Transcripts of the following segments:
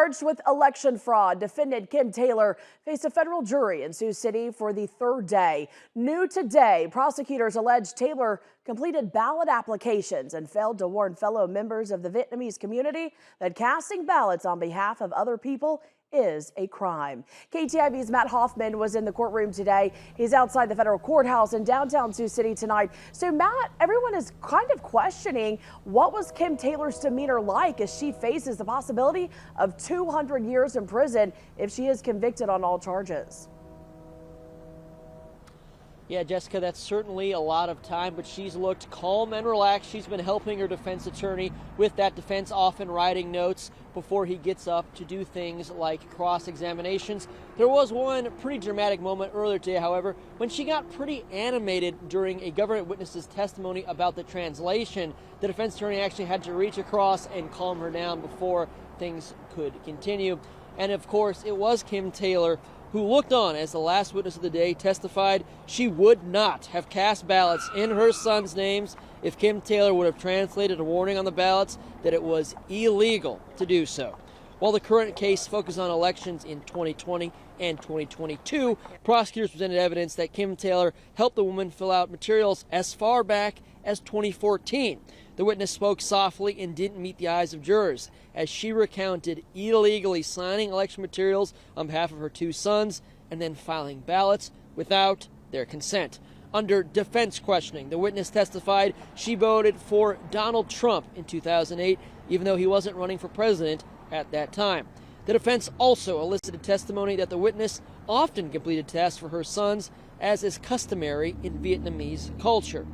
Charged with election fraud, defendant Kim Taylor faced a federal jury in Sioux City for the third day. New today, prosecutors allege Taylor completed ballot applications and failed to warn fellow members of the Vietnamese community that casting ballots on behalf of other people is a crime. KTIV's Matt Hoffman was in the courtroom today. He's outside the federal courthouse in downtown Sioux City tonight. So Matt, everyone is kind of questioning what was Kim Taylor's demeanor like as she faces the possibility of 200 years in prison if she is convicted on all charges. Yeah, Jessica, that's certainly a lot of time, but she's looked calm and relaxed. She's been helping her defense attorney with that defense, often writing notes before he gets up to do things like cross-examinations. There was one pretty dramatic moment earlier today, however, when she got pretty animated during a government witness's testimony about the translation. The defense attorney actually had to reach across and calm her down before things could continue. And of course, it was Kim Taylor who looked on as the last witness of the day testified she would not have cast ballots in her son's names if Kim Taylor would have translated a warning on the ballots that it was illegal to do so. While the current case focused on elections in 2020 and 2022, prosecutors presented evidence that Kim Taylor helped the woman fill out materials as far back as 2014. The witness spoke softly and didn't meet the eyes of jurors as she recounted illegally signing election materials on behalf of her two sons and then filing ballots without their consent. Under defense questioning, the witness testified she voted for Donald Trump in 2008, even though he wasn't running for president at that time. The defense also elicited testimony that the witness often completed tasks for her sons, as is customary in Vietnamese culture.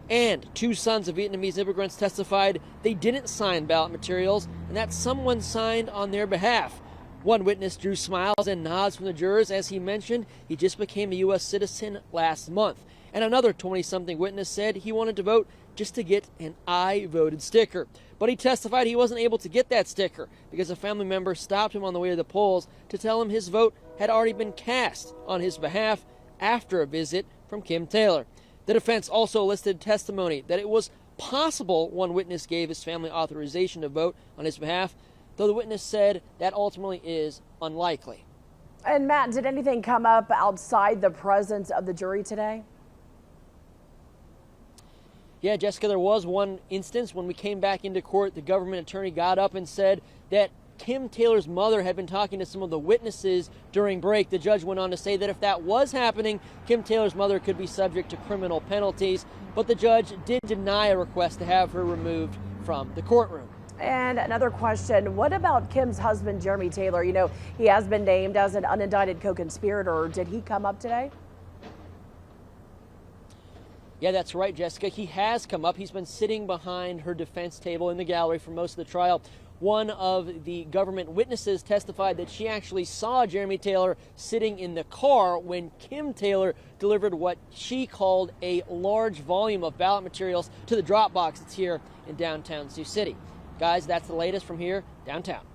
And two sons of Vietnamese immigrants testified they didn't sign ballot materials and that someone signed on their behalf. One witness drew smiles and nods from the jurors as he mentioned he just became a U.S. citizen last month. And another 20-something witness said he wanted to vote just to get an I voted sticker. But he testified he wasn't able to get that sticker because a family member stopped him on the way to the polls to tell him his vote had already been cast on his behalf after a visit from Kim Taylor. The defense also listed testimony that it was possible one witness gave his family authorization to vote on his behalf, though the witness said that ultimately is unlikely. And Matt, did anything come up outside the presence of the jury today? Yeah, Jessica, there was one instance when we came back into court, the government attorney got up and said that Kim Taylor's mother had been talking to some of the witnesses during break. The judge went on to say that if that was happening, Kim Taylor's mother could be subject to criminal penalties, but the judge did deny a request to have her removed from the courtroom. And another question, what about Kim's husband, Jeremy Taylor? You know, he has been named as an unindicted co-conspirator. Did he come up today? Yeah, that's right, Jessica. He has come up. He's been sitting behind her defense table in the gallery for most of the trial. One of the government witnesses testified that she actually saw Jeremy Taylor sitting in the car when Kim Taylor delivered what she called a large volume of ballot materials to the drop box that's here in downtown Sioux City. Guys, that's the latest from here downtown.